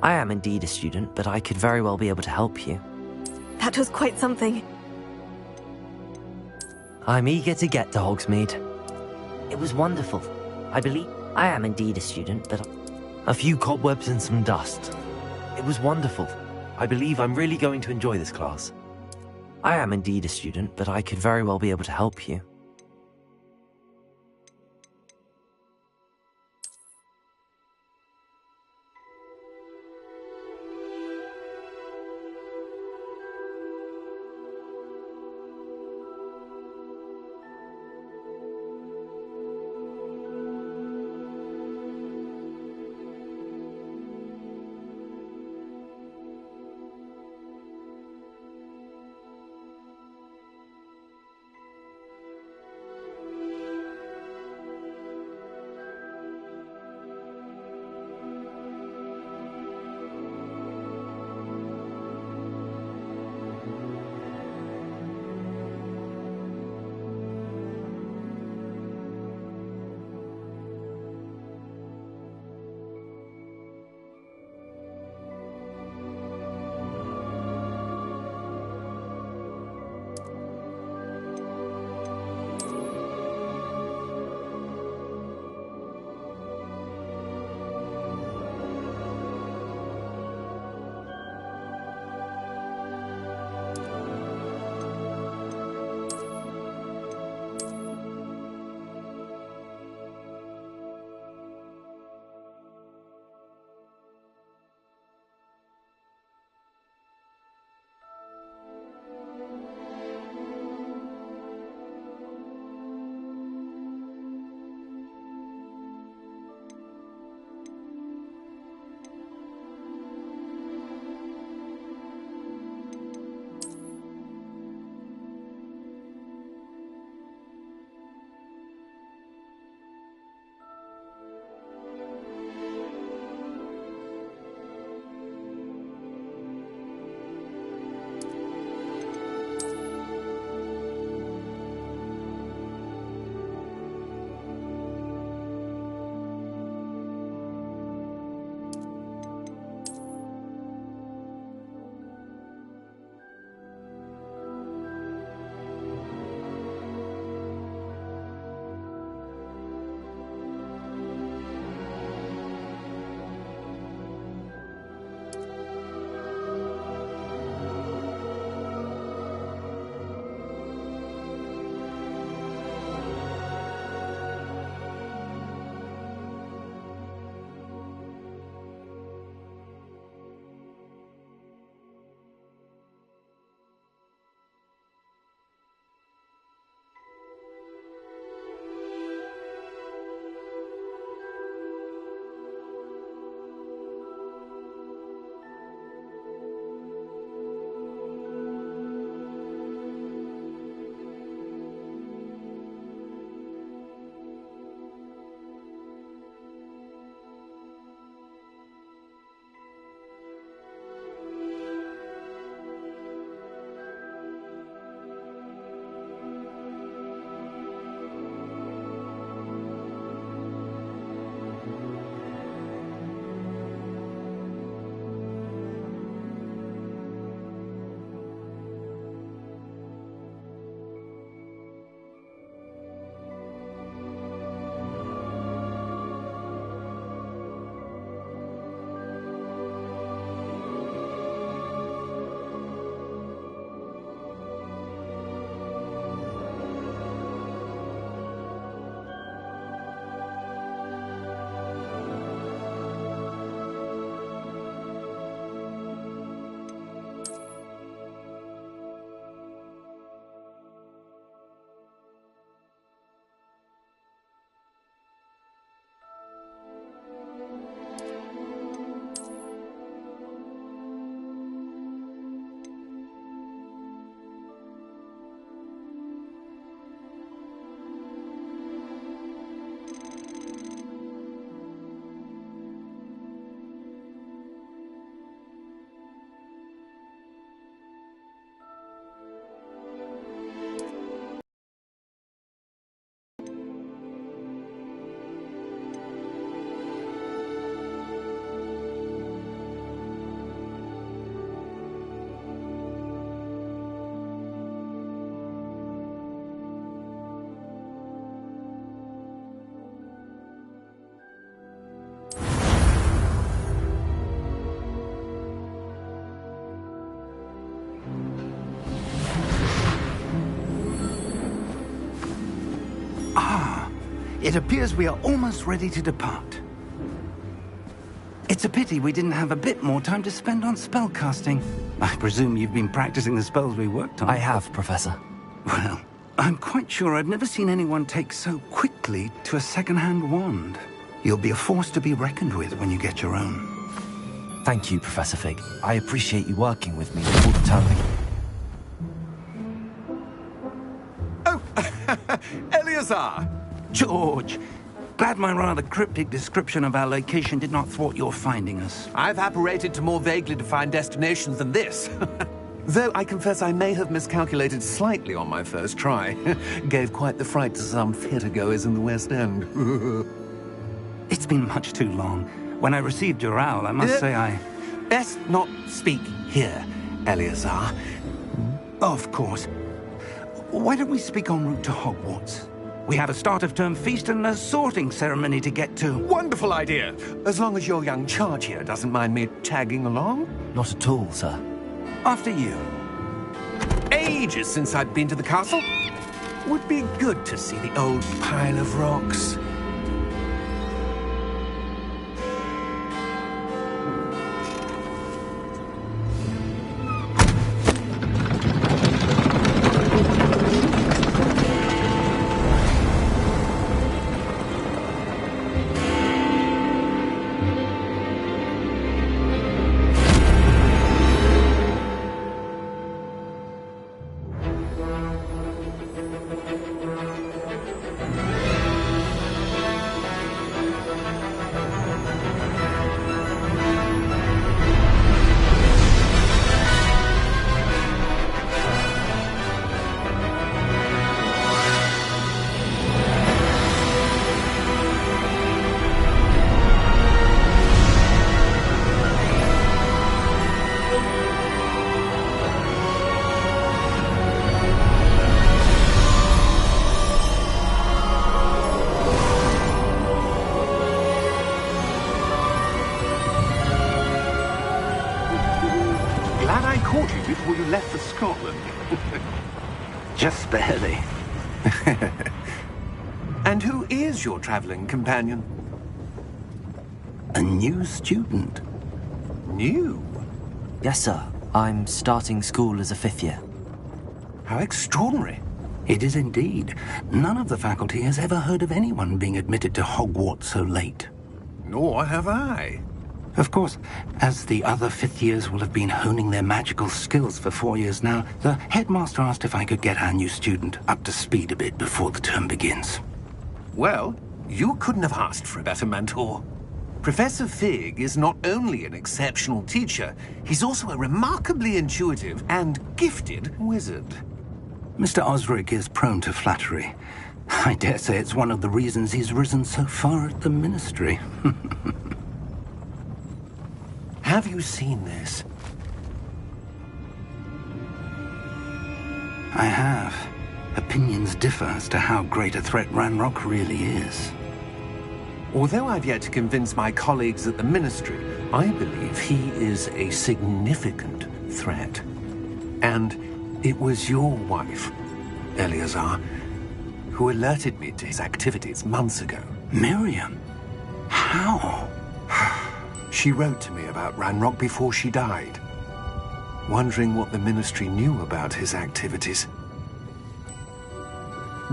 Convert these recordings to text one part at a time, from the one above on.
I am indeed a student, but I could very well be able to help you. That was quite something. I'm eager to get to Hogsmeade. It was wonderful. I believe I am indeed a student, but a few cobwebs and some dust. It was wonderful. I believe I'm really going to enjoy this class. I am indeed a student, but I could very well be able to help you. It appears we are almost ready to depart. It's a pity we didn't have a bit more time to spend on spellcasting. I presume you've been practicing the spells we worked on. I have, Professor. Well, I'm quite sure I've never seen anyone take so quickly to a second-hand wand. You'll be a force to be reckoned with when you get your own. Thank you, Professor Fig. I appreciate you working with me all the time. Oh, Eleazar! George! Glad my rather cryptic description of our location did not thwart your finding us. I've apparated to more vaguely defined destinations than this. Though I confess I may have miscalculated slightly on my first try. Gave quite the fright to some theatre-goers in the West End. It's been much too long. When I received your owl, I must say I... Best not speak here, Eleazar. Of course. Why don't we speak en route to Hogwarts? We have a start-of-term feast and a sorting ceremony to get to. Wonderful idea! As long as your young charge here doesn't mind me tagging along. Not at all, sir. After you. Ages since I've been to the castle. Would be good to see the old pile of rocks. Glad I caught you before you left for Scotland. Just barely. And who is your traveling companion? A new student. New? Yes, sir. I'm starting school as a 5th year. How extraordinary. It is indeed. None of the faculty has ever heard of anyone being admitted to Hogwarts so late. Nor have I. Of course, as the other 5th years will have been honing their magical skills for 4 years now, the headmaster asked if I could get our new student up to speed a bit before the term begins. Well, you couldn't have asked for a better mentor. Professor Fig is not only an exceptional teacher, he's also a remarkably intuitive and gifted wizard. Mr. Osric is prone to flattery. I dare say it's one of the reasons he's risen so far at the Ministry. Have you seen this? I have. Opinions differ as to how great a threat Ranrock really is. Although I've yet to convince my colleagues at the Ministry, I believe he is a significant threat. And it was your wife, Eleazar, who alerted me to his activities months ago. Miriam? How? She wrote to me about Ranrock before she died, wondering what the Ministry knew about his activities.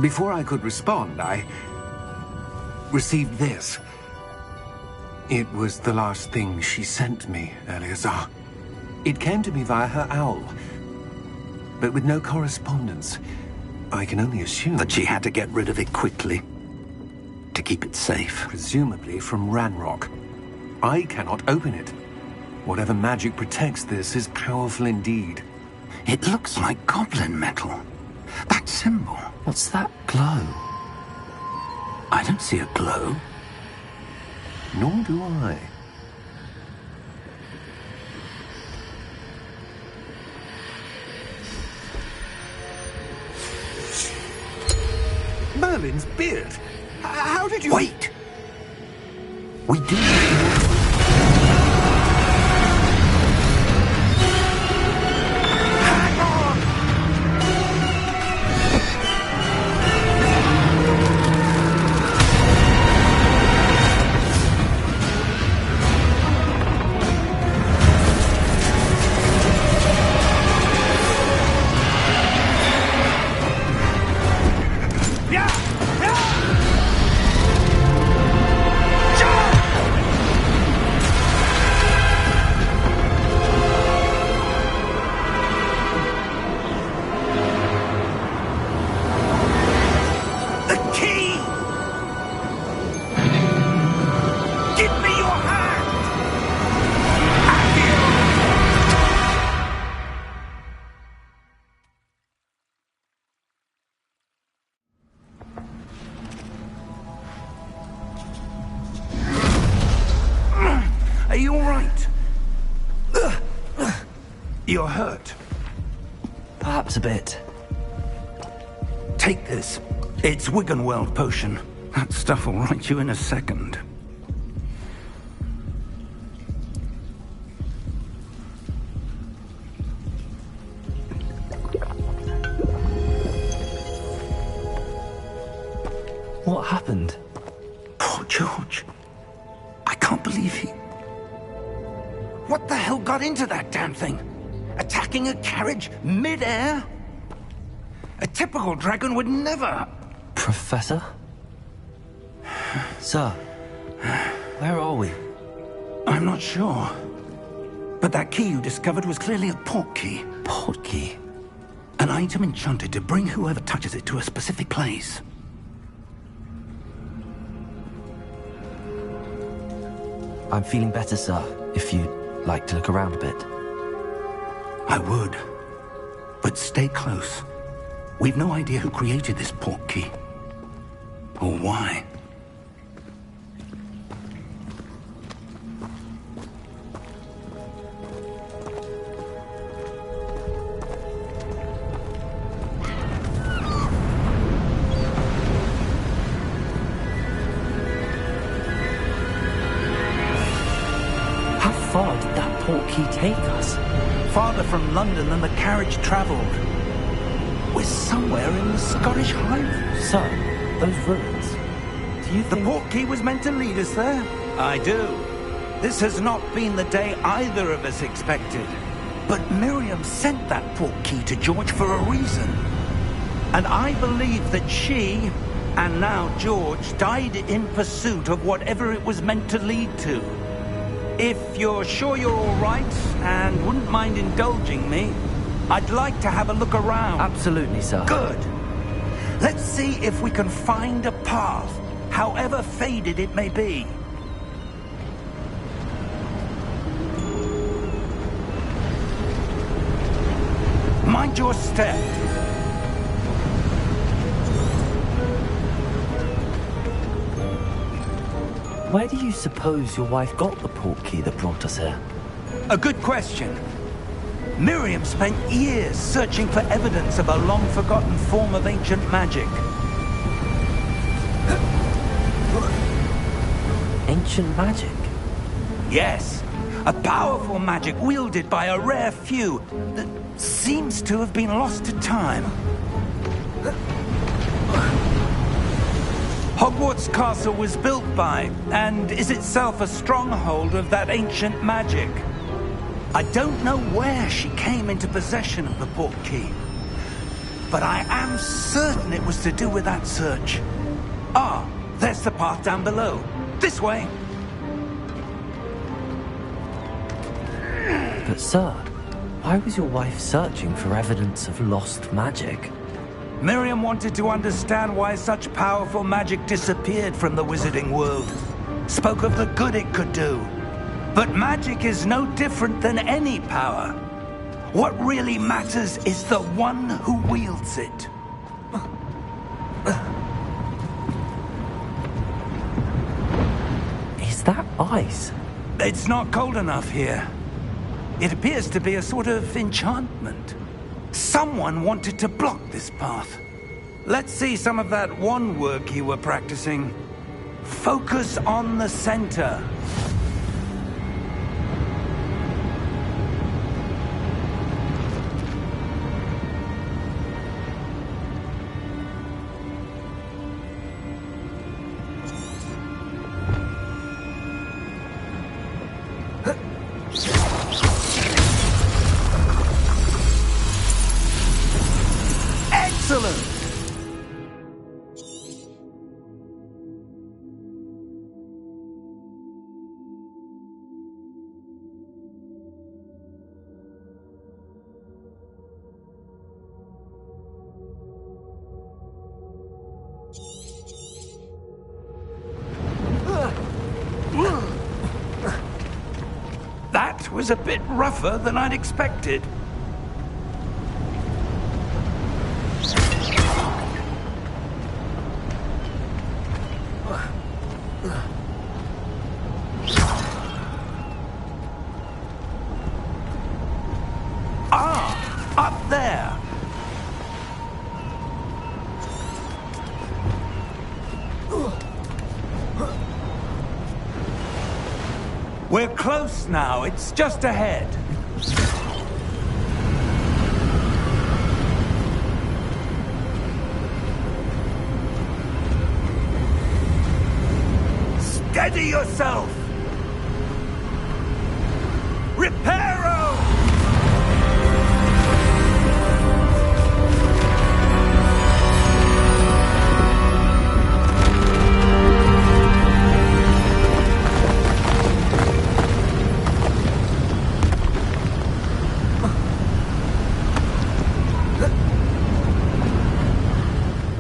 Before I could respond, I received this. It was the last thing she sent me, Eleazar. It came to me via her owl, but with no correspondence. I can only assume That she had to get rid of it quickly, to keep it safe. presumably from Ranrock. I cannot open it. Whatever magic protects this is powerful indeed. It looks like goblin metal. That symbol. What's that glow? I don't see a glow. Nor do I. Merlin's beard. How did you... Wait! We do... Hang on! right. You're hurt. Perhaps a bit. Take this. It's Wiggenweld potion. That stuff will right you in a second. What happened? Poor George. I can't believe he... What the hell got into that damn thing? Attacking a carriage mid-air? A typical dragon would never... Professor? Sir, where are we? I'm not sure. But that key you discovered was clearly a port key. Port key? An item enchanted to bring whoever touches it to a specific place. I'm feeling better, sir, if you'd like to look around a bit. I would. But stay close. We've no idea who created this port key. Or why. How far did that port key take us? Farther from London than the carriage travelled. We're somewhere in the Scottish Highlands. Sir, those ruins. Do you The think... port key was meant to lead us there? I do. This has not been the day either of us expected. But Miriam sent that port key to George for a reason. And I believe that she, and now George, died in pursuit of whatever it was meant to lead to. If you're sure you're all right, and wouldn't mind indulging me, I'd like to have a look around. Absolutely, sir. Good. Let's see if we can find a path, however faded it may be. Mind your step. Where do you suppose your wife got the port key that brought us here? A good question. Miriam spent years searching for evidence of a long-forgotten form of ancient magic. Ancient magic? Yes, a powerful magic wielded by a rare few that seems to have been lost to time. Hogwarts Castle was built by, and is itself a stronghold of that ancient magic. I don't know where she came into possession of the port key, but I am certain it was to do with that search. Ah, there's the path down below. This way. But sir, why was your wife searching for evidence of lost magic? Miriam wanted to understand why such powerful magic disappeared from the wizarding world. Spoke of the good it could do. But magic is no different than any power. What really matters is the one who wields it. Is that ice? It's not cold enough here. It appears to be a sort of enchantment. Someone wanted to block this path. Let's see some of that wand work you were practicing. Focus on the center. Excellent! That was a bit rougher than I'd expected. We're close now. It's just ahead. Steady yourself! Reparo!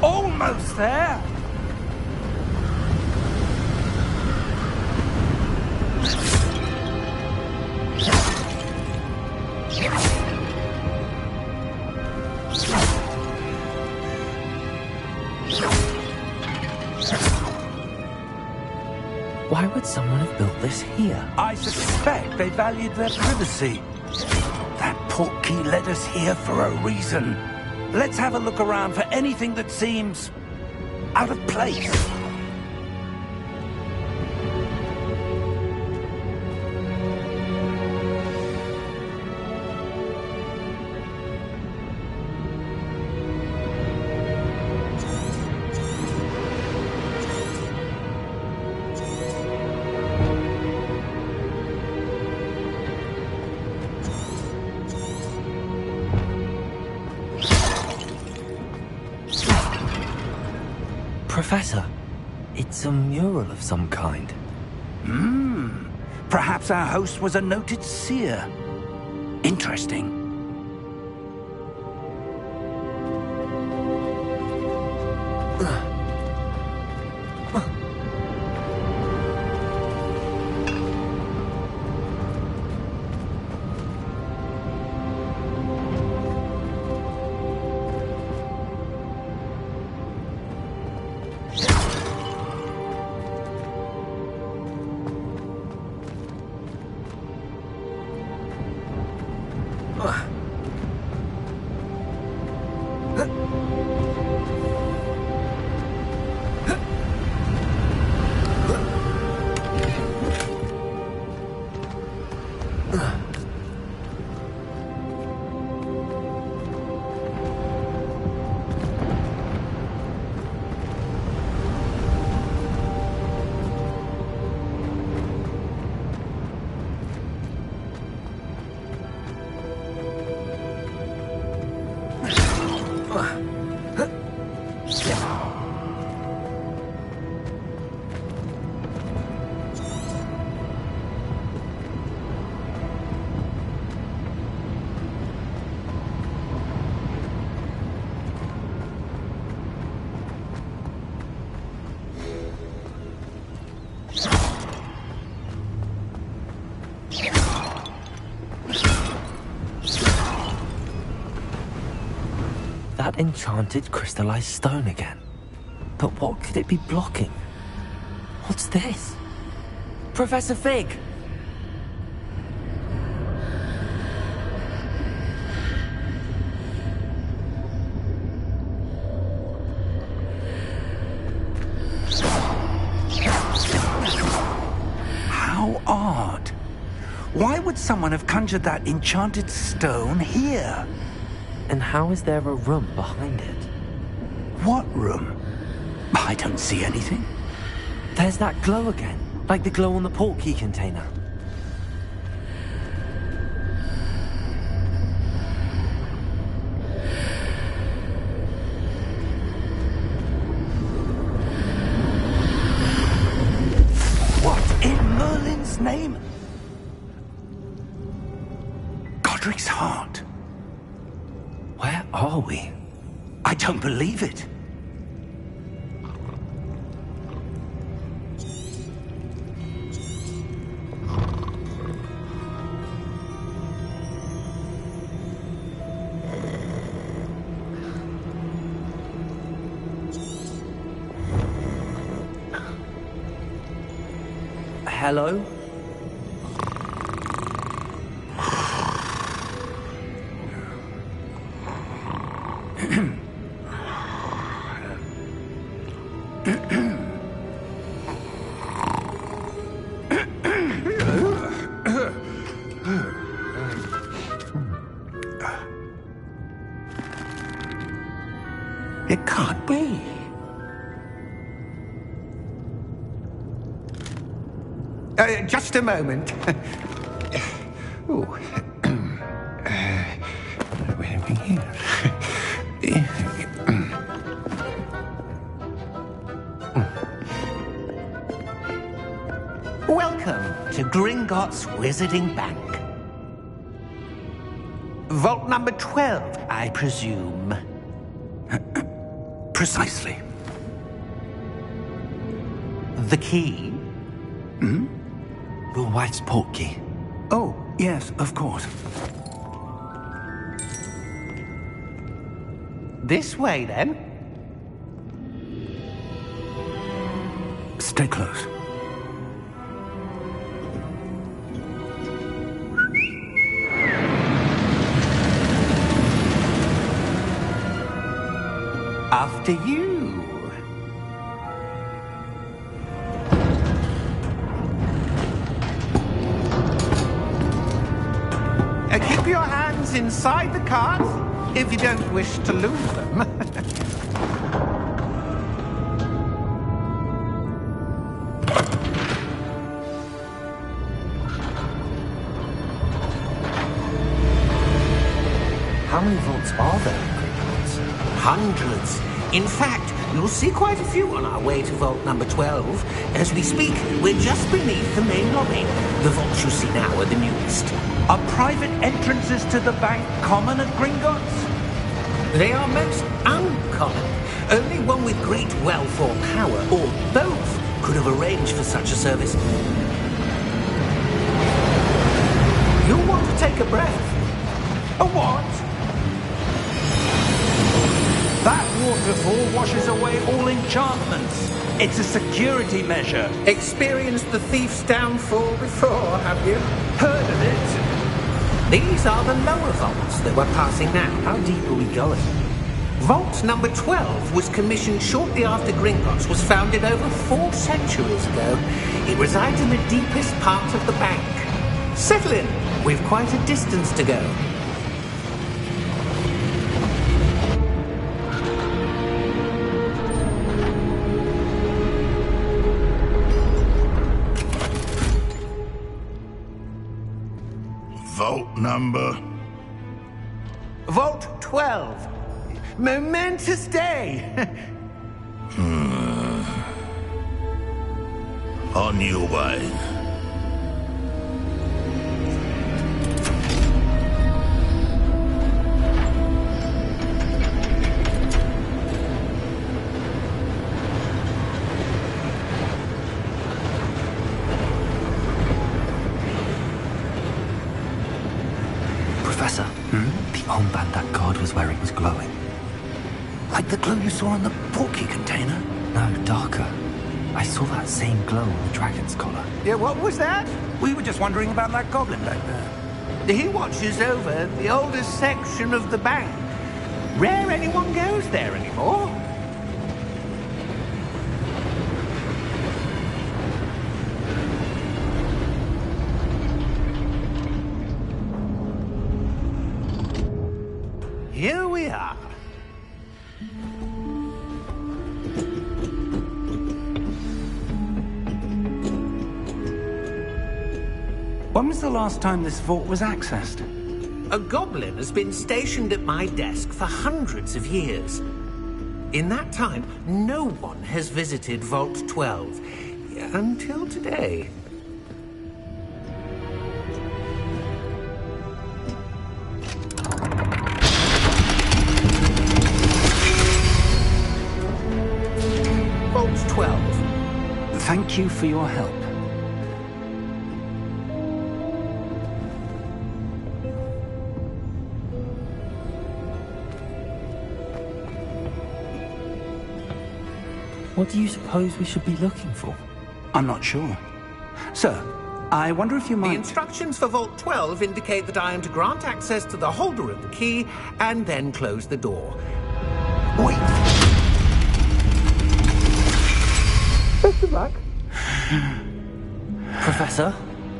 Almost there! Why would someone have built this here? I suspect they valued their privacy. That portkey led us here for a reason. Let's have a look around for anything that seems out of place. Professor, it's a mural of some kind. Perhaps our host was a noted seer. Interesting. That enchanted crystallized stone again. But what could it be blocking? What's this? Professor Fig! How odd. Why would someone have conjured that enchanted stone here? And how is there a room behind it? What room? I don't see anything. There's that glow again, like the glow on the portkey container. What in Merlin's name? Godric's heart. Where are we? I don't believe it. Hello? It can't be. Just a moment. Ooh. Where are we here? Welcome to Gringotts Wizarding Bank. Vault number 12, I presume. Precisely. The key? Your wife's portkey. Oh, yes, of course. This way, then. Stay close. After you. Keep your hands inside the cart if you don't wish to lose them. How many vaults are there in Gringotts? Hundreds. In fact, you'll see quite a few on our way to vault number 12. As we speak, we're just beneath the main lobby. The vaults you see now are the newest. Are private entrances to the bank common at Gringotts? They are most uncommon. Only one with great wealth or power, or both, could have arranged for such a service. You'll want to take a breath. A what? That waterfall washes away all enchantments. It's a security measure. Experienced the thief's downfall before, have you? Heard of it? These are the lower vaults that we're passing now. How deep are we going? Vault number 12 was commissioned shortly after Gringotts was founded over 4 centuries ago. It resides in the deepest part of the bank. Settle in. We've quite a distance to go. Vault number? Vault 12. Momentous day. On your way. Professor, the armband that guard was wearing was glowing. Like the glow you saw on the portkey container? No, darker. I saw that same glow on the dragon's collar. Yeah, what was that? We were just wondering about that goblin back there. He watches over the oldest section of the bank. Rare anyone goes there anymore. Here we are. When was the last time this vault was accessed? A goblin has been stationed at my desk for hundreds of years. In that time, no one has visited Vault 12 until today. Vault 12. Thank you for your help. What do you suppose we should be looking for? I'm not sure. Sir, I wonder if you The might... instructions for Vault 12 indicate that I am to grant access to the holder of the key and then close the door. Wait! Best of luck. Professor?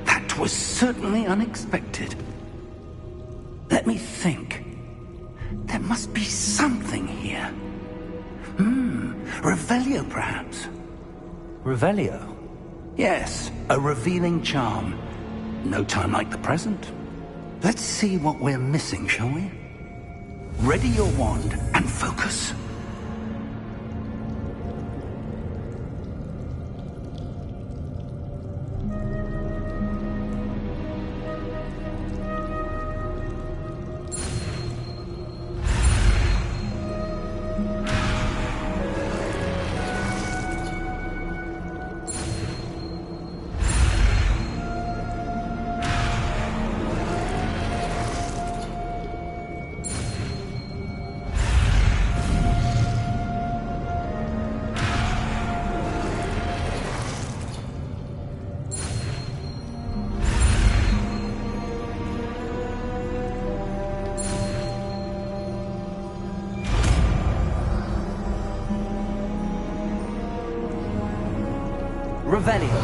That That was certainly unexpected. Let me think. There must be something here. Revelio, perhaps. Revelio? Yes, a revealing charm. No time like the present. Let's see what we're missing, shall we? Ready your wand and focus. Revelio.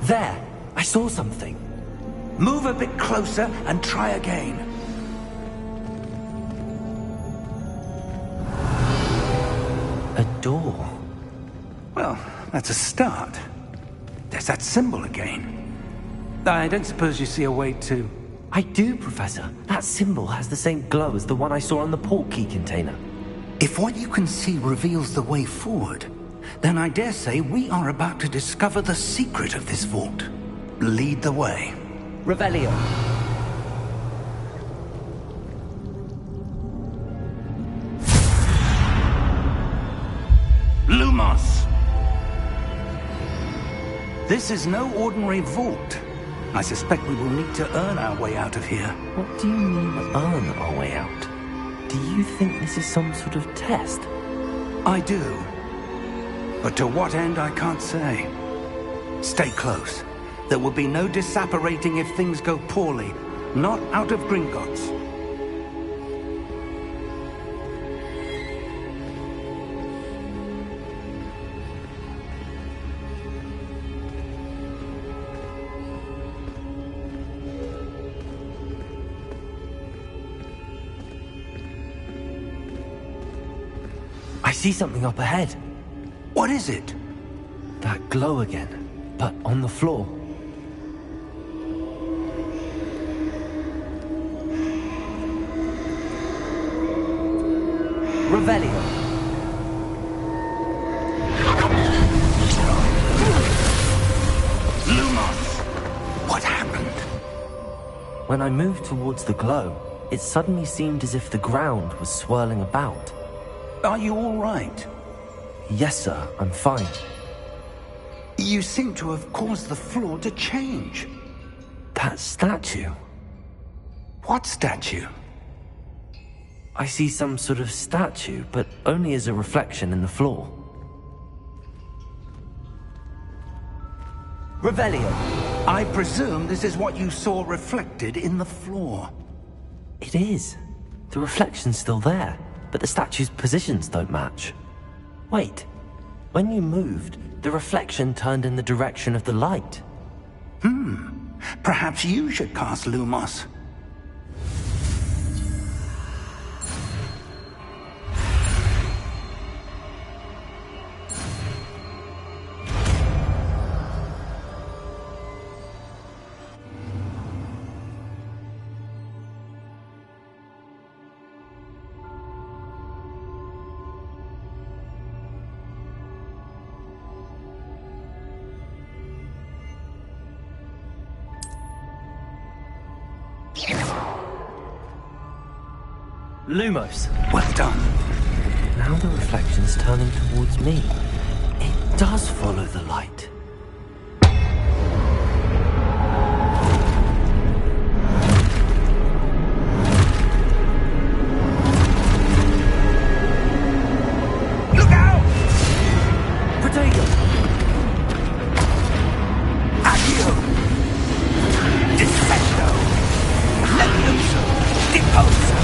There! I saw something. Move a bit closer and try again. A door. Well, that's a start. There's that symbol again. I don't suppose you see a way to... I do, Professor. That symbol has the same glow as the one I saw on the portkey container. If what you can see reveals the way forward, then I dare say we are about to discover the secret of this vault. Lead the way. Revelio. Lumos! This is no ordinary vault. I suspect we will need to earn our way out of here. What do you mean, earn our way out? Do you think this is some sort of test? I do. But to what end, I can't say. Stay close. There will be no disapparating if things go poorly. Not out of Gringotts. I see something up ahead. What is it? That glow again, but on the floor. Revelio. Lumos! What happened? When I moved towards the glow, it suddenly seemed as if the ground was swirling about. Are you all right? Yes, sir, I'm fine. You seem to have caused the floor to change. That statue. What statue? I see some sort of statue, but only as a reflection in the floor. Revelio. I presume this is what you saw reflected in the floor. It is. The reflection's still there, but the statue's positions don't match. Wait. When you moved, the reflection turned in the direction of the light. Perhaps you should cast Lumos. Lumos. Well done. Now the reflection's turning towards me. It does follow the light. Look out! Protego! Accio! Defendo! Levioso! Deposo!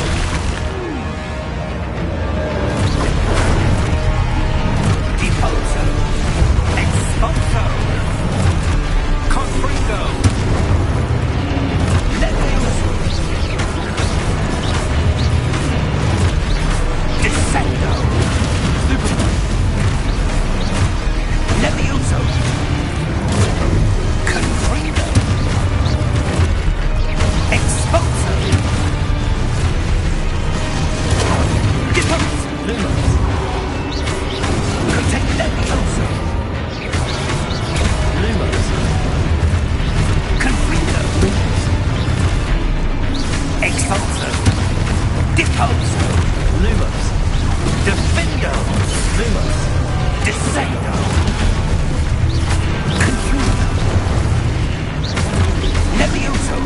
Deposo! Expulso!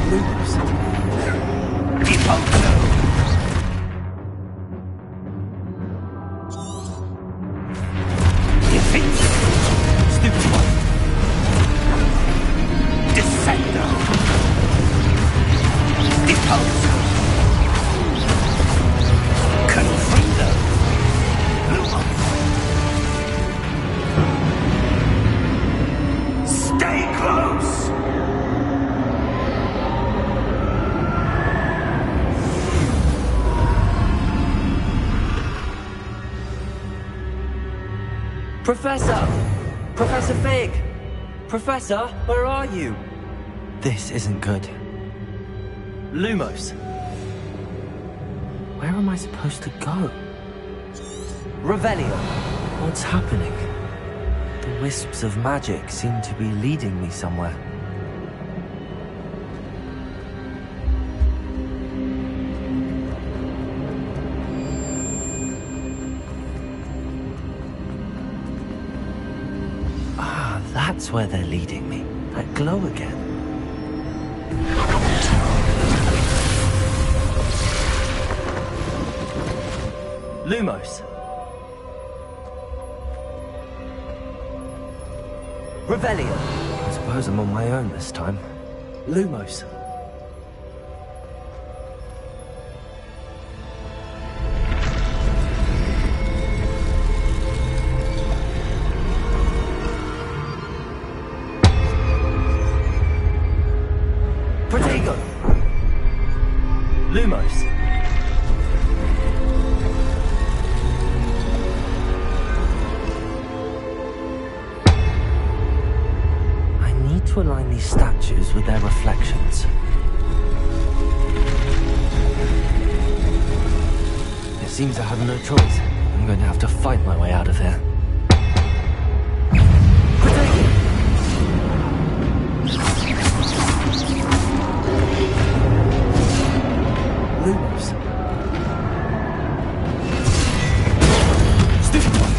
Lumos. Repulso! Defenso! Stupid one. Descendo! Repulso! Confundo! Lumos! Stay close! Professor! Professor Fig! Professor, where are you? This isn't good. Lumos! Where am I supposed to go? Revelio! What's happening? The wisps of magic seem to be leading me somewhere. That's where they're leading me. That glow again. Lumos. Revelio. I suppose I'm on my own this time. Lumos. Lumos. I need to align these statues with their reflections. It seems I have no choice. I'm going to have to fight my way out of here. Lumos. Stupid one.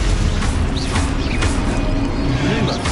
Lumos.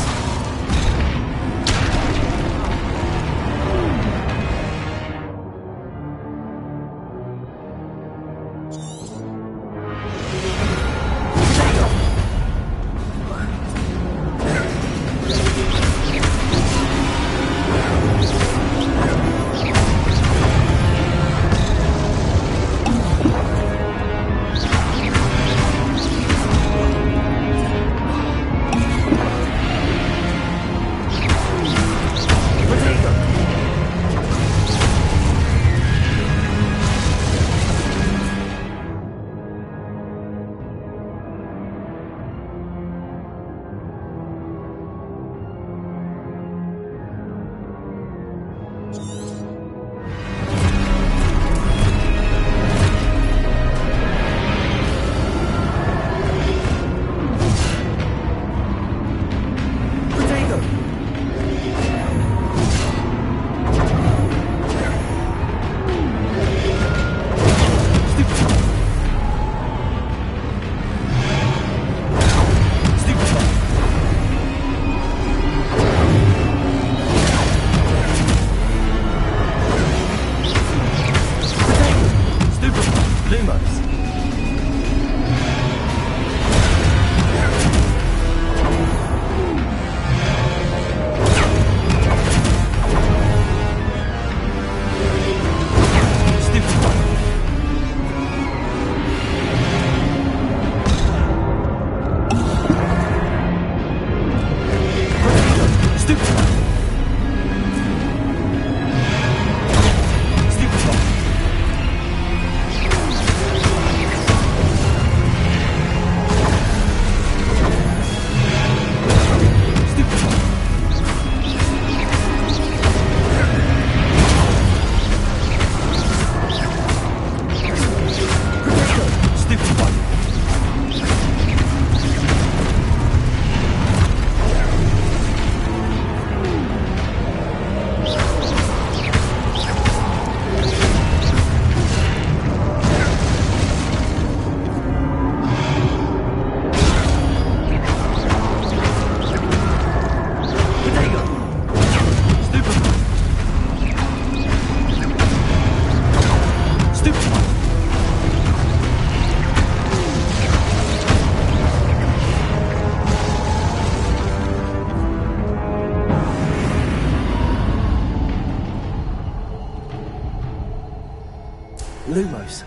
Lumos.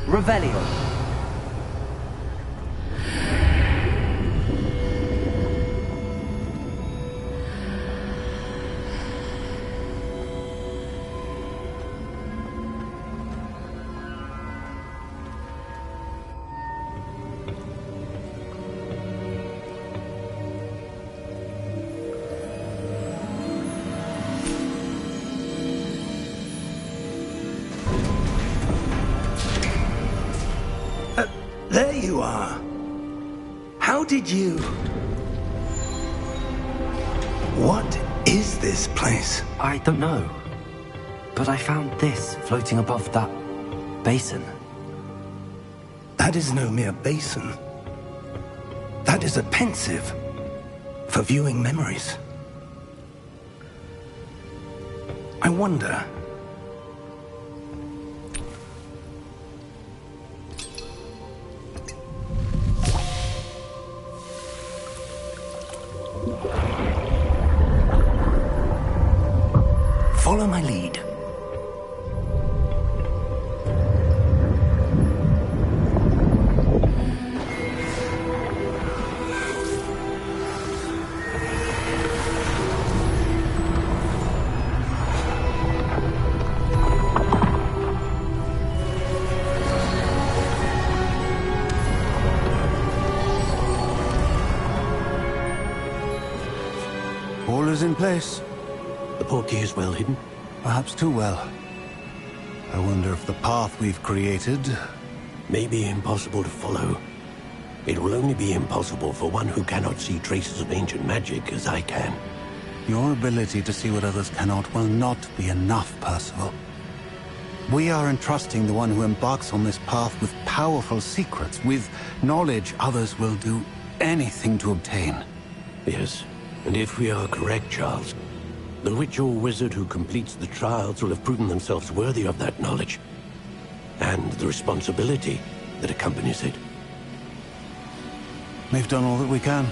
Revelio. There you are. How did you... What is this place? I don't know. But I found this floating above that basin. That is no mere basin. That is a pensive for viewing memories. I wonder... Follow my lead. All is in place. The portkey is well hidden. Perhaps too well. I wonder if the path we've created... May be impossible to follow. It will only be impossible for one who cannot see traces of ancient magic as I can. Your ability to see what others cannot will not be enough, Percival. We are entrusting the one who embarks on this path with powerful secrets, with knowledge others will do anything to obtain. Yes, and if we are correct, Charles, the witch or wizard who completes the trials will have proven themselves worthy of that knowledge, and the responsibility that accompanies it. We've done all that we can.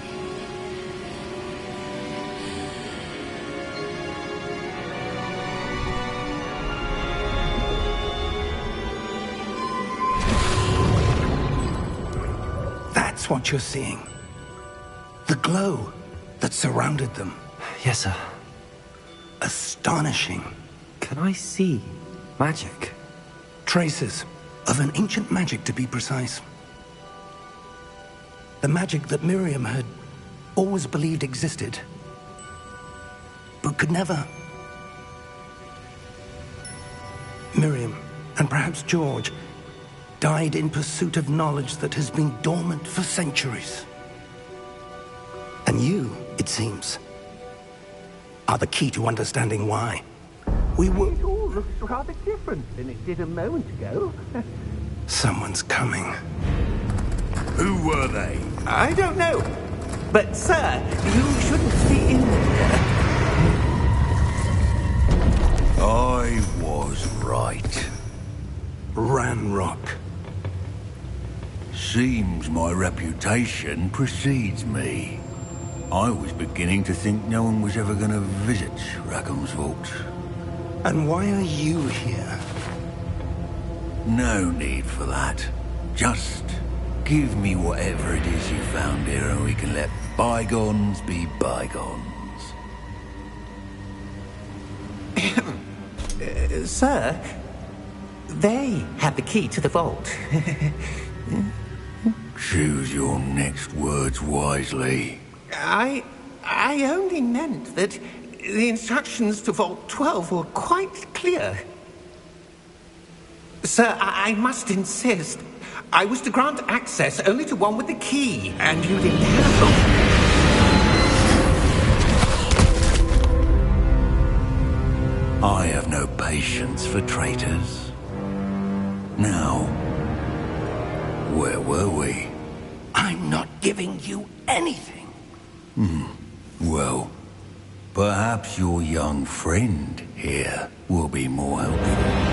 That's what you're seeing. The glow that surrounded them. Yes, sir. Astonishing. Can I see magic? Traces of an ancient magic, to be precise. The magic that Miriam had always believed existed, but could never. Miriam, and perhaps George, died in pursuit of knowledge that has been dormant for centuries. And you, it seems, are the key to understanding why. We were... It all looks rather different than it did a moment ago. Someone's coming. Who were they? I don't know. But, sir, you shouldn't be in there. I was right. Ranrock. Seems my reputation precedes me. I was beginning to think no one was ever going to visit Rackham's vault. And why are you here? No need for that. Just give me whatever it is you found here and we can let bygones be bygones. Sir, they have the key to the vault. Choose your next words wisely. I only meant that the instructions to Vault 12 were quite clear. Sir, I must insist. I was to grant access only to one with the key, and you didn't have them. I have no patience for traitors. Now, where were we? I'm not giving you anything. Well, perhaps your young friend here will be more helpful.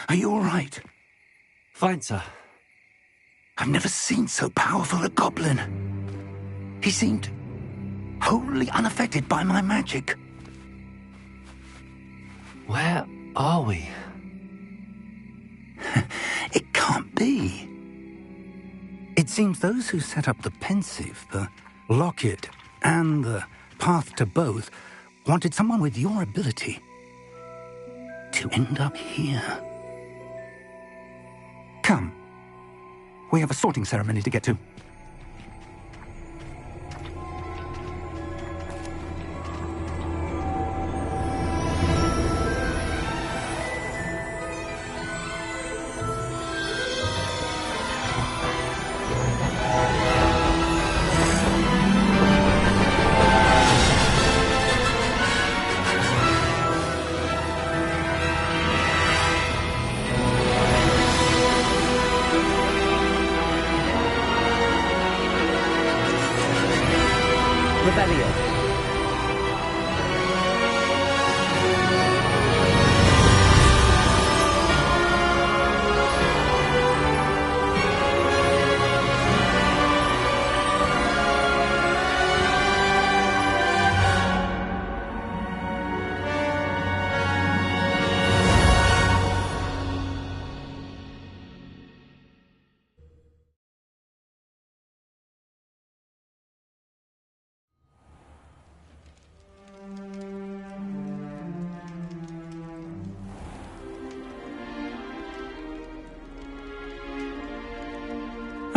Are you all right? Fine, sir. I've never seen so powerful a goblin. He seemed wholly unaffected by my magic. Where are we? It can't be. It seems those who set up the pensive, the locket, and the path to both wanted someone with your ability to end up here. Come. We have a sorting ceremony to get to. Rebellion.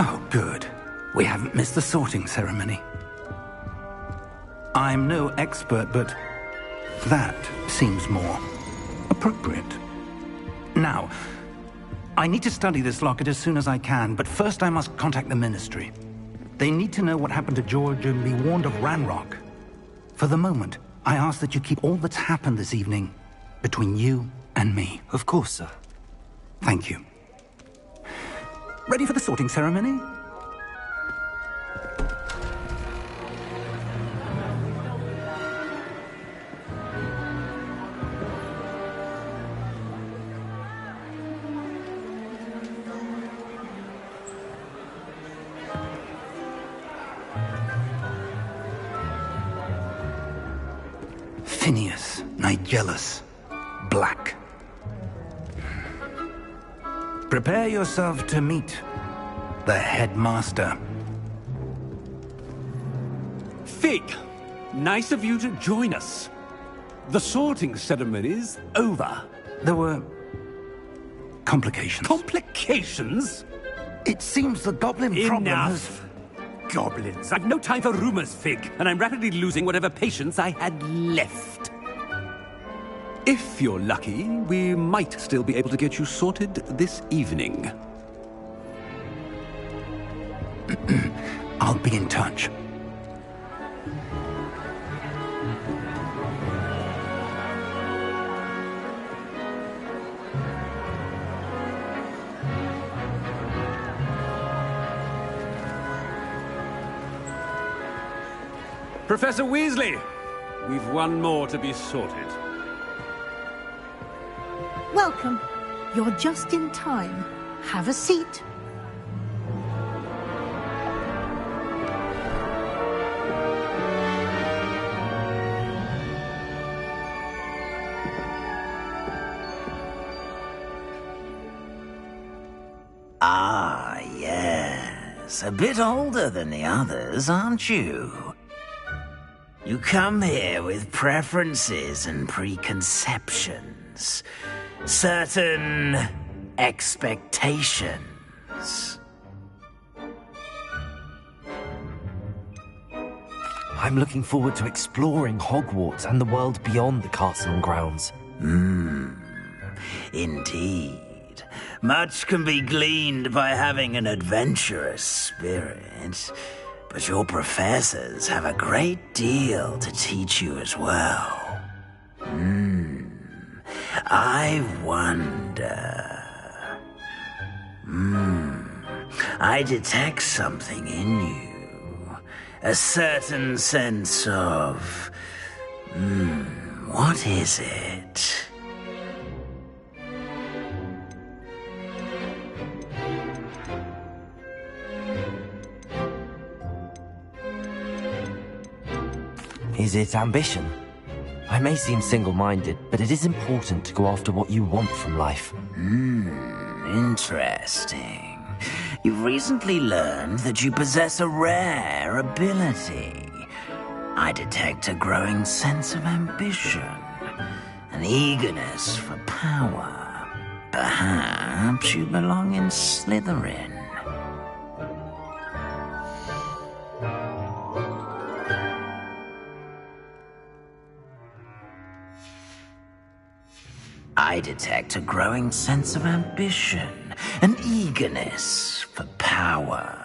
Oh, good. We haven't missed the sorting ceremony. I'm no expert, but that seems more appropriate. Now, I need to study this locket as soon as I can, but first I must contact the Ministry. They need to know what happened to George and be warned of Ranrock. For the moment, I ask that you keep all that's happened this evening between you and me. Of course, sir. Thank you. Ready for the sorting ceremony? Phineas, Nigellus, Black. Prepare yourself to meet the headmaster. Fig, nice of you to join us. The sorting ceremony's over. There were complications. Complications? It seems the goblin problem has... Enough. Goblins. I've no time for rumors, Fig, and I'm rapidly losing whatever patience I had left. If you're lucky, we might still be able to get you sorted this evening. I'll be in touch. Professor Weasley, we've one more to be sorted. Welcome. You're just in time. Have a seat. Ah, yes. A bit older than the others, aren't you? You come here with preferences and preconceptions. Certain expectations. I'm looking forward to exploring Hogwarts and the world beyond the castle and grounds. Indeed. Much can be gleaned by having an adventurous spirit, but your professors have a great deal to teach you as well. I wonder... I detect something in you. A certain sense of... what is it? Is it ambition? I may seem single-minded, but it is important to go after what you want from life. Interesting. You've recently learned that you possess a rare ability. I detect a growing sense of ambition, an eagerness for power. Perhaps you belong in Slytherin. I detect a growing sense of ambition, an eagerness for power.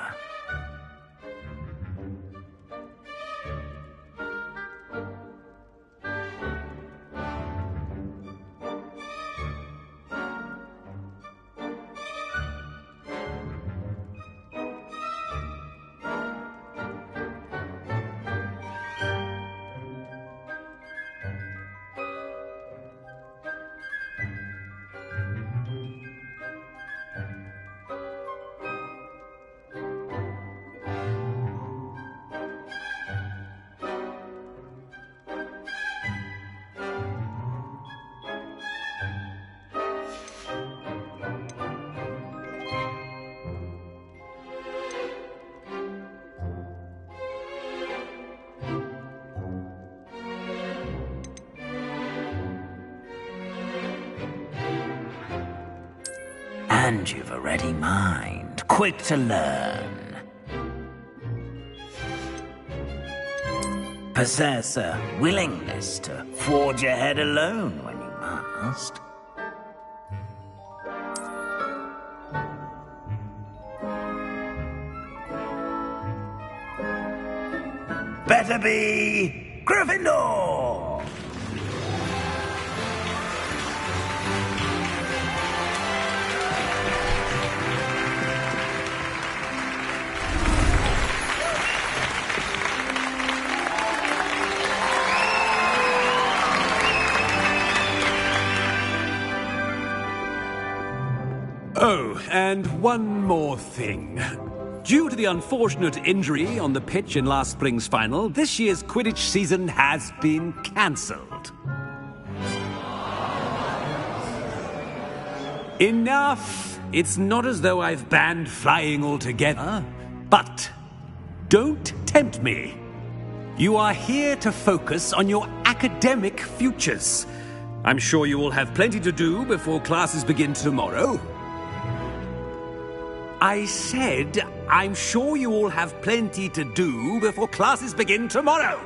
And you've a ready mind, quick to learn. Possess a willingness to forge ahead alone when you must. Better be Gryffindor! Oh, and one more thing. Due to the unfortunate injury on the pitch in last spring's final, this year's Quidditch season has been cancelled. Enough! It's not as though I've banned flying altogether, but don't tempt me. You are here to focus on your academic futures. I'm sure you will have plenty to do before classes begin tomorrow. I said, I'm sure you all have plenty to do before classes begin tomorrow.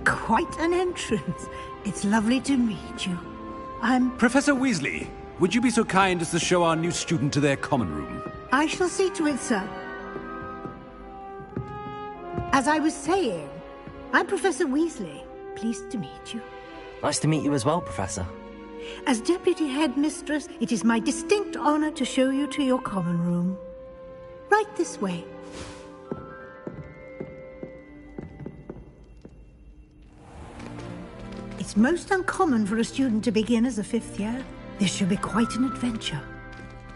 Quite an entrance. It's lovely to meet you. I'm... Professor Weasley, would you be so kind as to show our new student to their common room? I shall see to it, sir. As I was saying, I'm Professor Weasley. Pleased to meet you. Nice to meet you as well, Professor. As Deputy Headmistress, it is my distinct honor to show you to your common room. Right this way. It's most uncommon for a student to begin as a 5th year. This should be quite an adventure.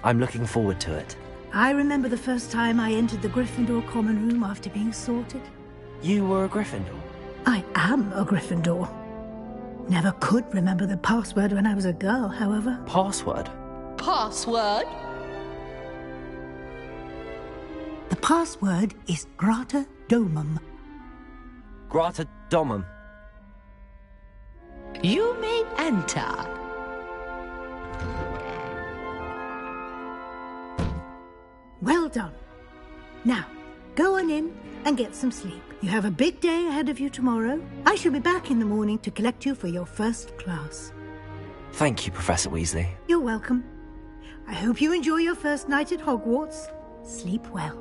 I'm looking forward to it. I remember the first time I entered the Gryffindor common room after being sorted. You were a Gryffindor? I am a Gryffindor. Never could remember the password when I was a girl, however. Password? Password? The password is Grata Domum. Grata Domum. You may enter. Well done. Now, go on in and get some sleep. You have a big day ahead of you tomorrow. I shall be back in the morning to collect you for your first class. Thank you, Professor Weasley. You're welcome. I hope you enjoy your first night at Hogwarts. Sleep well.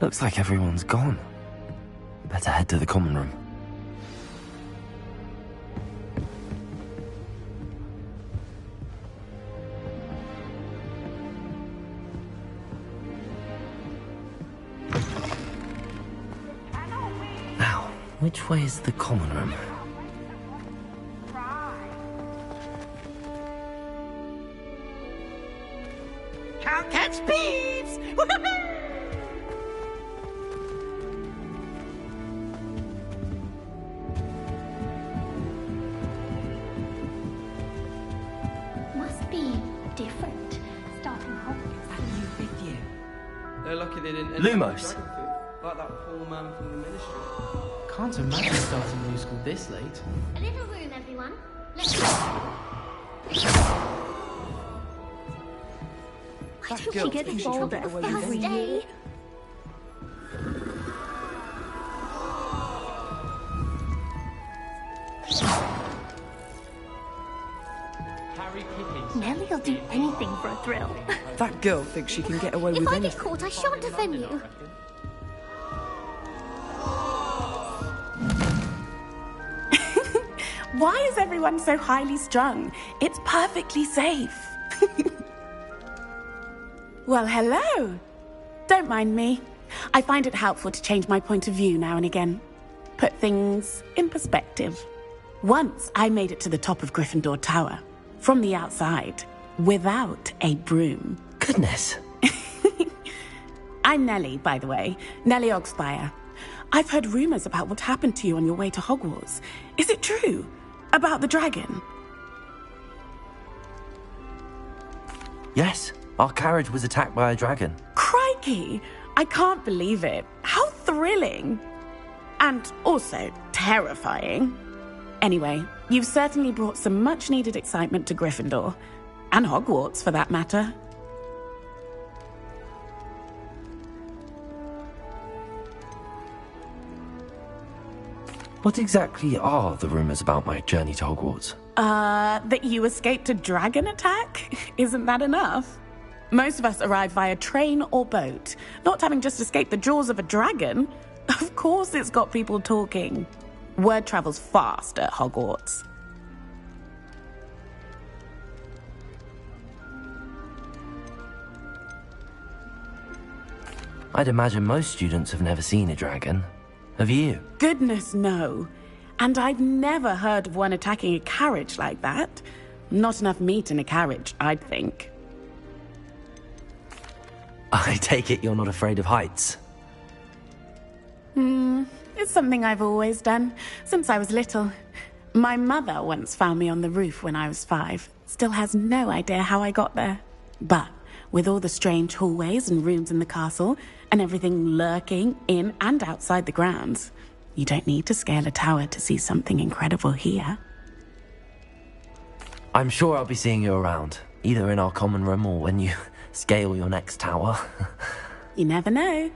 Looks like everyone's gone. Better head to the common room. Now, which way is the common room? Can't catch thieves! Different. Starting Hogwarts. A new fifth year. They're lucky they didn't end Lumos. up with dragon food, like that poor man from the ministry. Can't imagine starting new school this late. A little room, everyone. Let's go. Why don't you get involved at a first day? Nellie'll do anything for a thrill. That girl thinks she can get away with If I anything. get caught, I shan't offend you. Why is everyone so highly strung? It's perfectly safe. Well, hello. Don't mind me. I find it helpful to change my point of view now and again. Put things in perspective. Once I made it to the top of Gryffindor Tower, from the outside, without a broom. Goodness. I'm Nellie, by the way. Nellie Ogspire. I've heard rumors about what happened to you on your way to Hogwarts. Is it true? About the dragon? Yes, our carriage was attacked by a dragon. Crikey! I can't believe it. How thrilling! And also terrifying. Anyway, you've certainly brought some much-needed excitement to Gryffindor. And Hogwarts, for that matter. What exactly are the rumors about my journey to Hogwarts? That you escaped a dragon attack? Isn't that enough? Most of us arrive via train or boat, not having just escaped the jaws of a dragon. Of course it's got people talking. Word travels fast at Hogwarts. I'd imagine most students have never seen a dragon. Have you? Goodness, no. And I've never heard of one attacking a carriage like that. Not enough meat in a carriage, I'd think. I take it you're not afraid of heights. It's something I've always done, since I was little. My mother once found me on the roof when I was 5. Still has no idea how I got there. But with all the strange hallways and rooms in the castle, and everything lurking in and outside the grounds, you don't need to scale a tower to see something incredible here. I'm sure I'll be seeing you around, either in our common room or when you scale your next tower. You never know.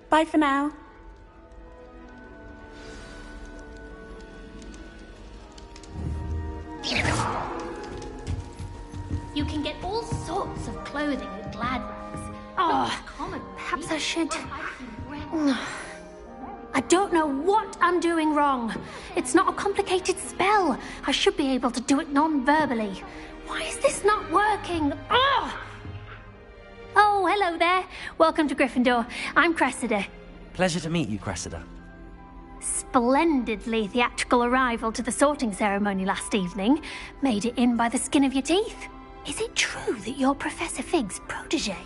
Bye for now. You can get all sorts of clothing at Glad Rags. Perhaps I should... I don't know what I'm doing wrong. It's not a complicated spell. I should be able to do it non-verbally. Why is this not working? Oh, hello there. Welcome to Gryffindor. I'm Cressida. Pleasure to meet you, Cressida. Splendidly theatrical arrival to the sorting ceremony last evening. Made it in by the skin of your teeth. Is it true that you're Professor Fig's protege?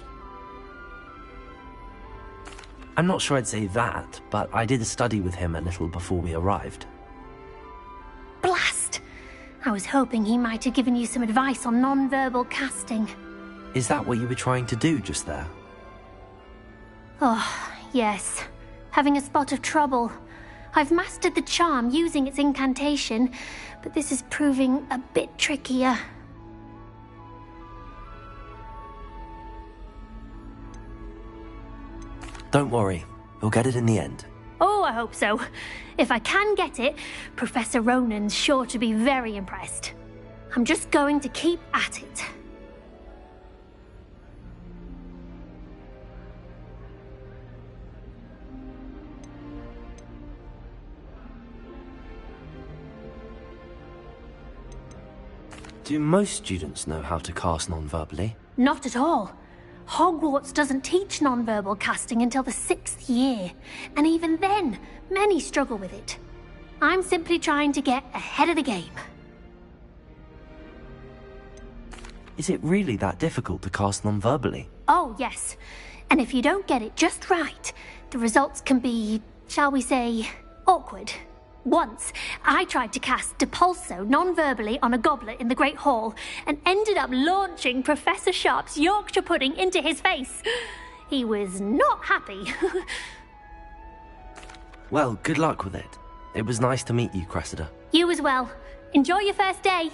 I'm not sure I'd say that, but I did study with him a little before we arrived. Blast! I was hoping he might have given you some advice on non-verbal casting. Is that what you were trying to do just there? Oh, yes. Having a spot of trouble. I've mastered the charm using its incantation, but this is proving a bit trickier. Don't worry, we'll get it in the end. Oh, I hope so. If I can get it, Professor Ronan's sure to be very impressed. I'm just going to keep at it. Do most students know how to cast non-verbally? Not at all. Hogwarts doesn't teach non-verbal casting until the 6th year, and even then, many struggle with it. I'm simply trying to get ahead of the game. Is it really that difficult to cast non-verbally? Oh, yes. And if you don't get it just right, the results can be, shall we say, awkward. Once, I tried to cast Depulso non-verbally on a goblet in the Great Hall and ended up launching Professor Sharp's Yorkshire pudding into his face. He was not happy. Well, good luck with it. It was nice to meet you, Cressida. You as well. Enjoy your first day.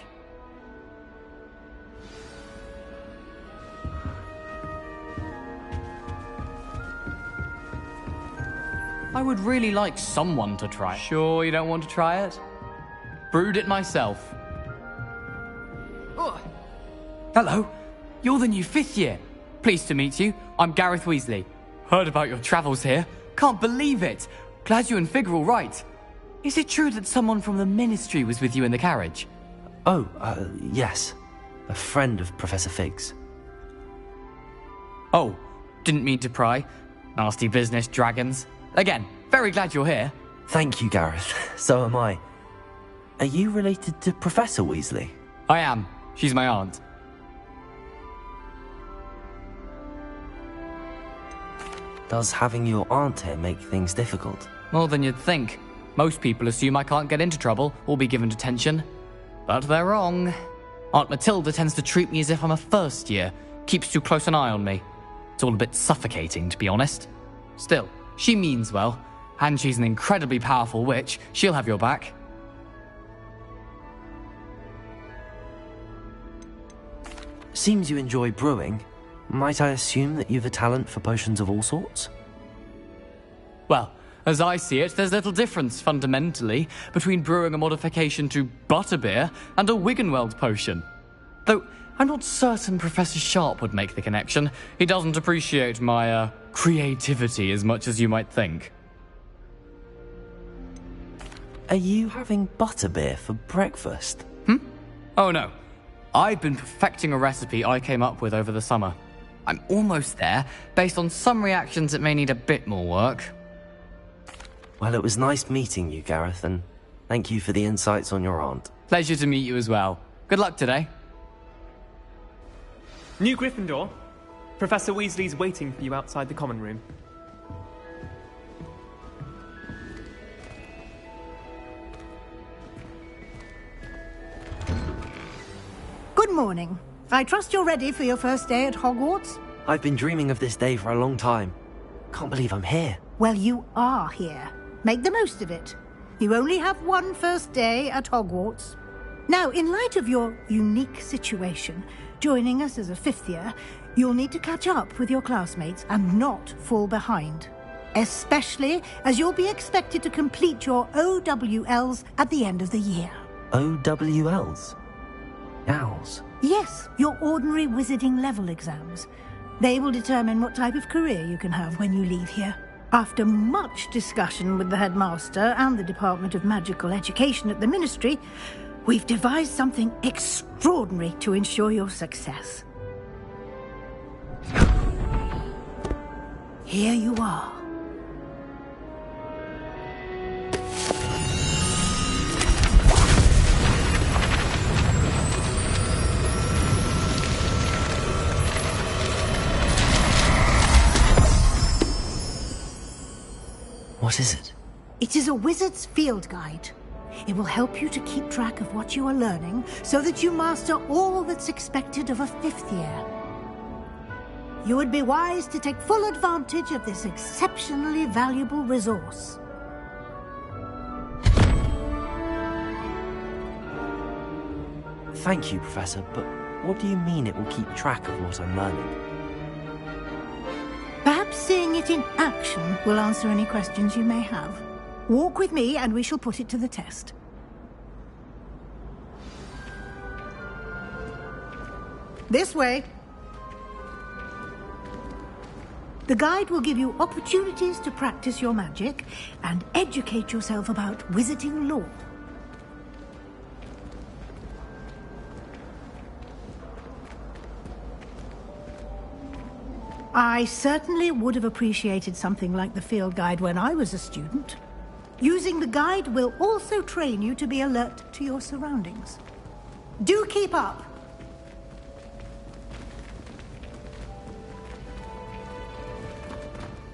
I would really like someone to try it. Sure you don't want to try it? Brewed it myself. Hello, you're the new 5th year. Pleased to meet you. I'm Gareth Weasley. Heard about your travels here. Can't believe it. Glad you and Fig are all right. Is it true that someone from the Ministry was with you in the carriage? Oh, yes. A friend of Professor Fig's. Oh, didn't mean to pry. Nasty business, dragons. Again, very glad you're here. Thank you, Gareth. So am I. Are you related to Professor Weasley? I am. She's my aunt. Does having your aunt here make things difficult? More than you'd think. Most people assume I can't get into trouble or be given detention. But they're wrong. Aunt Matilda tends to treat me as if I'm a first year. Keeps too close an eye on me. It's all a bit suffocating, to be honest. Still, she means well, and she's an incredibly powerful witch. She'll have your back. Seems you enjoy brewing. Might I assume that you've a talent for potions of all sorts? Well, as I see it, there's little difference, fundamentally, between brewing a modification to butterbeer and a Wiggenweld potion. Though, I'm not certain Professor Sharp would make the connection. He doesn't appreciate my, creativity as much as you might think. Are you having butterbeer for breakfast? Oh no. I've been perfecting a recipe I came up with over the summer. I'm almost there. Based on some reactions, it may need a bit more work. Well, it was nice meeting you, Gareth, and thank you for the insights on your aunt. Pleasure to meet you as well. Good luck today. New Gryffindor. Professor Weasley's waiting for you outside the common room. Good morning. I trust you're ready for your first day at Hogwarts? I've been dreaming of this day for a long time. Can't believe I'm here. Well, you are here. Make the most of it. You only have one first day at Hogwarts. Now, in light of your unique situation, joining us as a 5th year, you'll need to catch up with your classmates and not fall behind. Especially as you'll be expected to complete your OWLs at the end of the year. OWLs? Owls? Yes, your ordinary wizarding level exams. They will determine what type of career you can have when you leave here. After much discussion with the headmaster and the Department of Magical Education at the Ministry, we've devised something extraordinary to ensure your success. Here you are. What is it? It is a wizard's field guide. It will help you to keep track of what you are learning so that you master all that's expected of a 5th year. You would be wise to take full advantage of this exceptionally valuable resource. Thank you, Professor, but what do you mean it will keep track of what I'm learning? Perhaps seeing it in action will answer any questions you may have. Walk with me and we shall put it to the test. This way. The guide will give you opportunities to practice your magic and educate yourself about wizarding lore. I certainly would have appreciated something like the field guide when I was a student. Using the guide will also train you to be alert to your surroundings. Do keep up!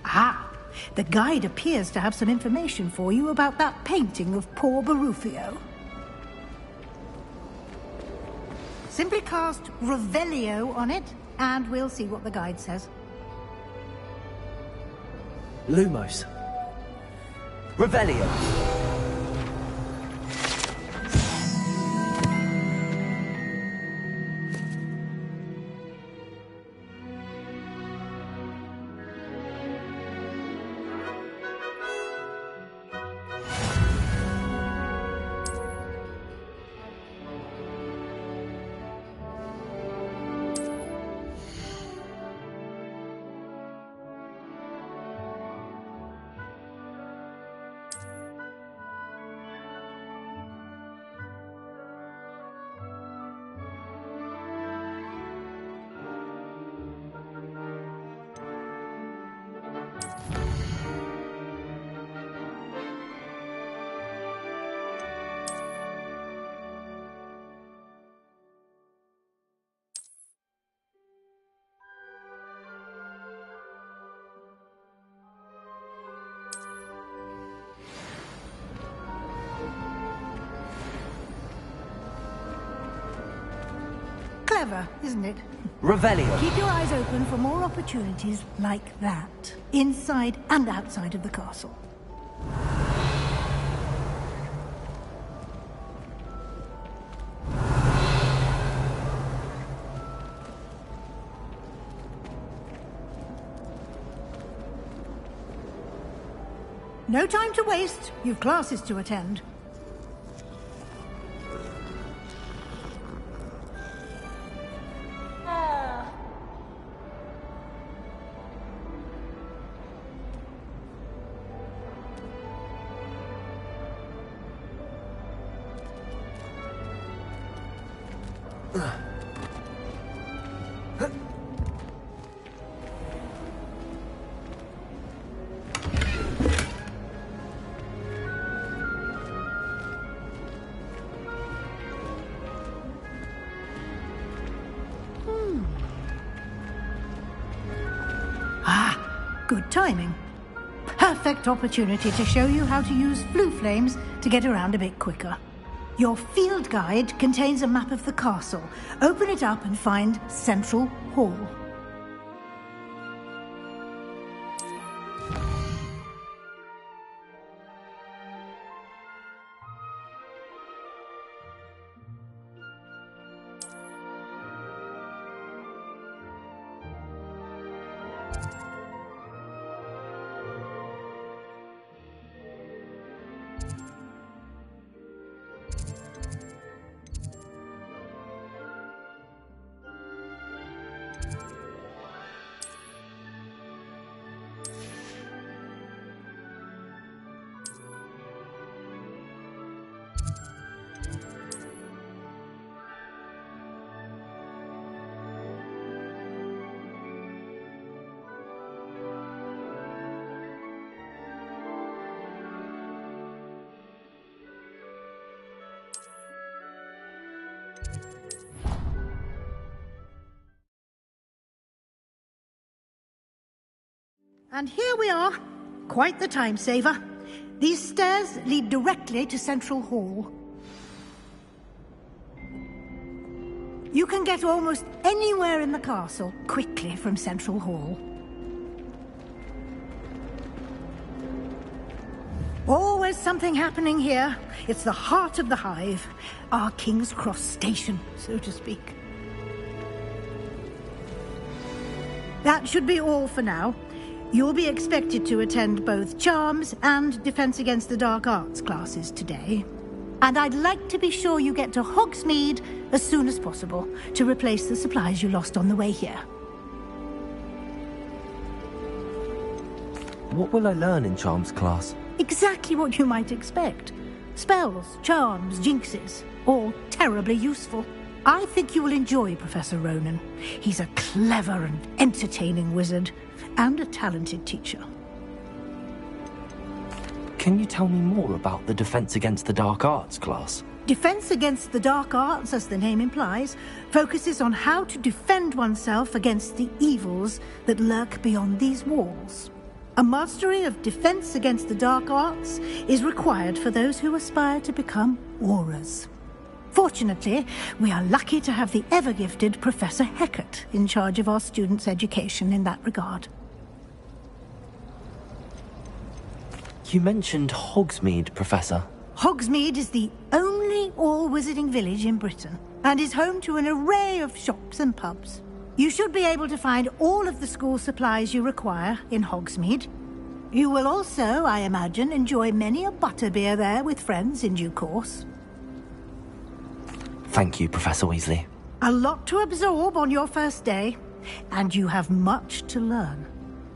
Ah, the guide appears to have some information for you about that painting of poor Barufio. Simply cast Revelio on it, and we'll see what the guide says. Lumos. Revelio. Clever, isn't it? Revelio. Keep your eyes open for more opportunities like that, inside and outside of the castle. No time to waste. You've classes to attend. Good timing. Perfect opportunity to show you how to use flue flames to get around a bit quicker. Your field guide contains a map of the castle. Open it up and find Central Hall. And here we are. Quite the time saver. These stairs lead directly to Central Hall. You can get almost anywhere in the castle quickly from Central Hall. Always something happening here. It's the heart of the hive. Our King's Cross station, so to speak. That should be all for now. You'll be expected to attend both Charms and Defense Against the Dark Arts classes today. And I'd like to be sure you get to Hogsmeade as soon as possible to replace the supplies you lost on the way here. What will I learn in Charms class? Exactly what you might expect. Spells, charms, jinxes, all terribly useful. I think you will enjoy Professor Ronan. He's a clever and entertaining wizard, and a talented teacher. Can you tell me more about the Defense Against the Dark Arts class? Defense Against the Dark Arts, as the name implies, focuses on how to defend oneself against the evils that lurk beyond these walls. A mastery of Defense Against the Dark Arts is required for those who aspire to become Aurors. Fortunately, we are lucky to have the ever-gifted Professor Hecat in charge of our students' education in that regard. You mentioned Hogsmeade, Professor. Hogsmeade is the only all-wizarding village in Britain, and is home to an array of shops and pubs. You should be able to find all of the school supplies you require in Hogsmeade. You will also, I imagine, enjoy many a butterbeer there with friends in due course. Thank you, Professor Weasley. A lot to absorb on your first day, and you have much to learn.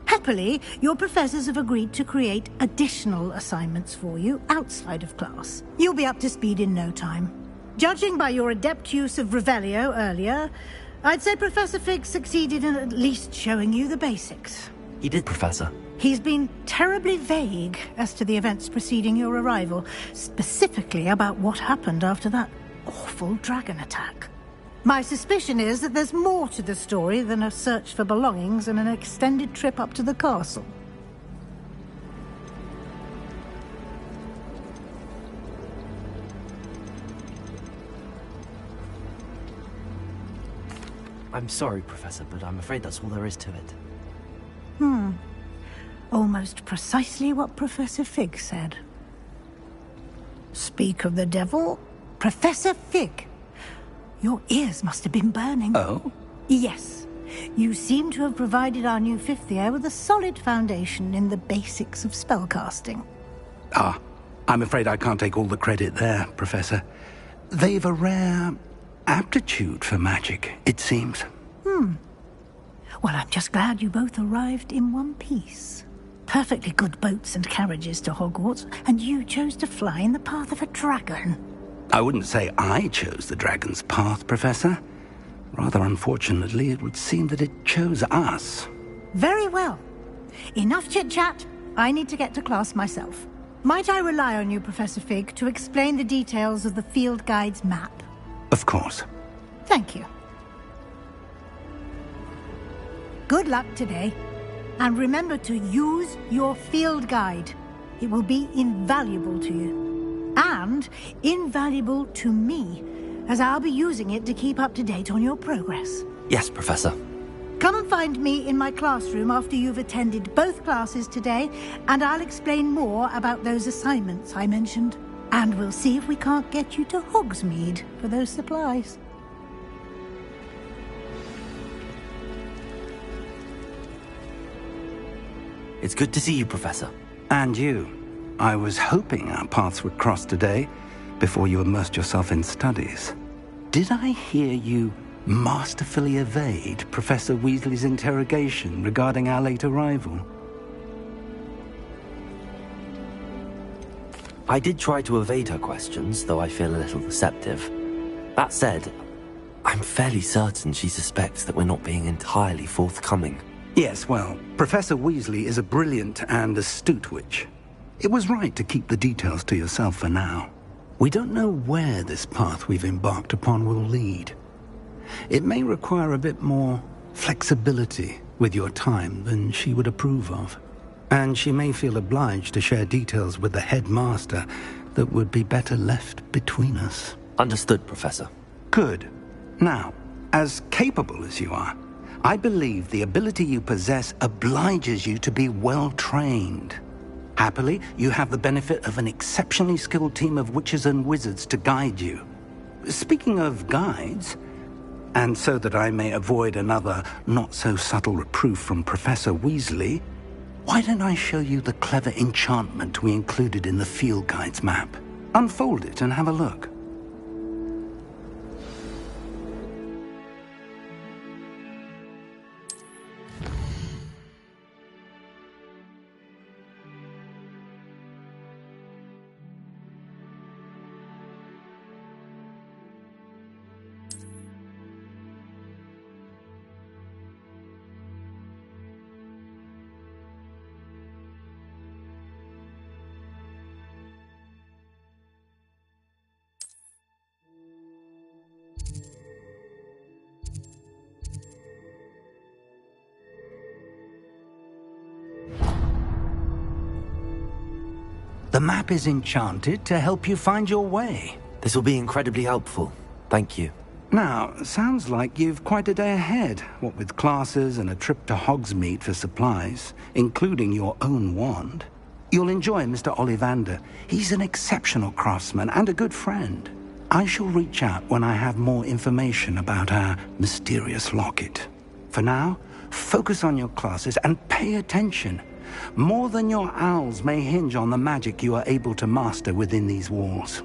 Happily, your professors have agreed to create additional assignments for you outside of class. You'll be up to speed in no time. Judging by your adept use of Revelio earlier, I'd say Professor Fig succeeded in at least showing you the basics. He did, Professor. He's been terribly vague as to the events preceding your arrival, specifically about what happened after that awful dragon attack. My suspicion is that there's more to the story than a search for belongings and an extended trip up to the castle. I'm sorry, Professor, but I'm afraid that's all there is to it. Almost precisely what Professor Fig said. Speak of the devil, Professor Fig. Your ears must have been burning. Oh? Yes. You seem to have provided our new fifth year with a solid foundation in the basics of spellcasting. Ah, I'm afraid I can't take all the credit there, Professor. They've a rare aptitude for magic, it seems. Well, I'm just glad you both arrived in one piece. Perfectly good boats and carriages to Hogwarts, and you chose to fly in the path of a dragon. I wouldn't say I chose the dragon's path, Professor. Rather unfortunately, it would seem that it chose us. Very well. Enough chit-chat. I need to get to class myself. Might I rely on you, Professor Fig, to explain the details of the field guide's map? Of course. Thank you. Good luck today. And remember to use your field guide. It will be invaluable to you. And invaluable to me, as I'll be using it to keep up to date on your progress. Yes, Professor. Come and find me in my classroom after you've attended both classes today, and I'll explain more about those assignments I mentioned. And we'll see if we can't get you to Hogsmeade for those supplies. It's good to see you, Professor. And you. I was hoping our paths would cross today, before you immersed yourself in studies. Did I hear you masterfully evade Professor Weasley's interrogation regarding our late arrival? I did try to evade her questions, though I feel a little deceptive. That said, I'm fairly certain she suspects that we're not being entirely forthcoming. Yes, well, Professor Weasley is a brilliant and astute witch. It was right to keep the details to yourself for now. We don't know where this path we've embarked upon will lead. It may require a bit more flexibility with your time than she would approve of. And she may feel obliged to share details with the headmaster that would be better left between us. Understood, Professor. Good. Now, as capable as you are, I believe the ability you possess obliges you to be well trained. Happily, you have the benefit of an exceptionally skilled team of witches and wizards to guide you. Speaking of guides, and so that I may avoid another not-so-subtle reproof from Professor Weasley, why don't I show you the clever enchantment we included in the field guide's map? Unfold it and have a look. The map is enchanted to help you find your way. This will be incredibly helpful. Thank you. Now, sounds like you've quite a day ahead, what with classes and a trip to Hogsmeade for supplies, including your own wand. You'll enjoy Mr. Ollivander. He's an exceptional craftsman and a good friend. I shall reach out when I have more information about our mysterious locket. For now, focus on your classes and pay attention. More than your owls may hinge on the magic you are able to master within these walls.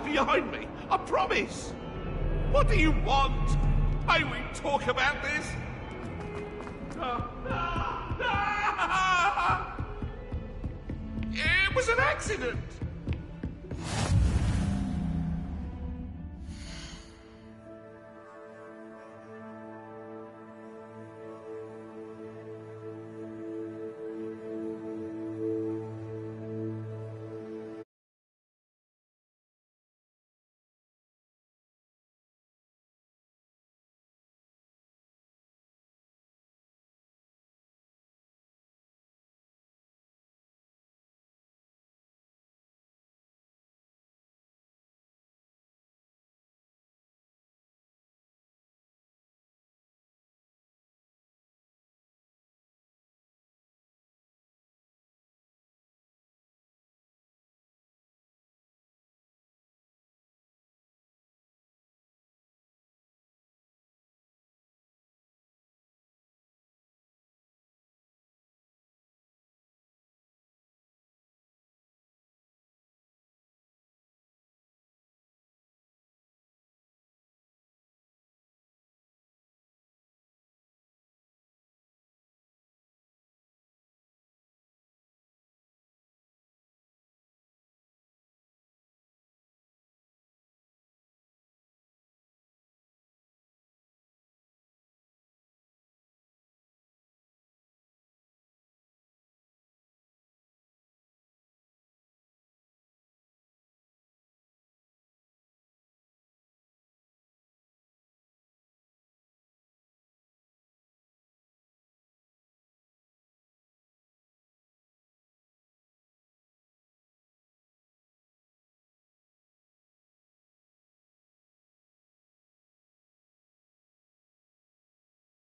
Behind me, I promise. What do you want? May we talk about this? It was an accident.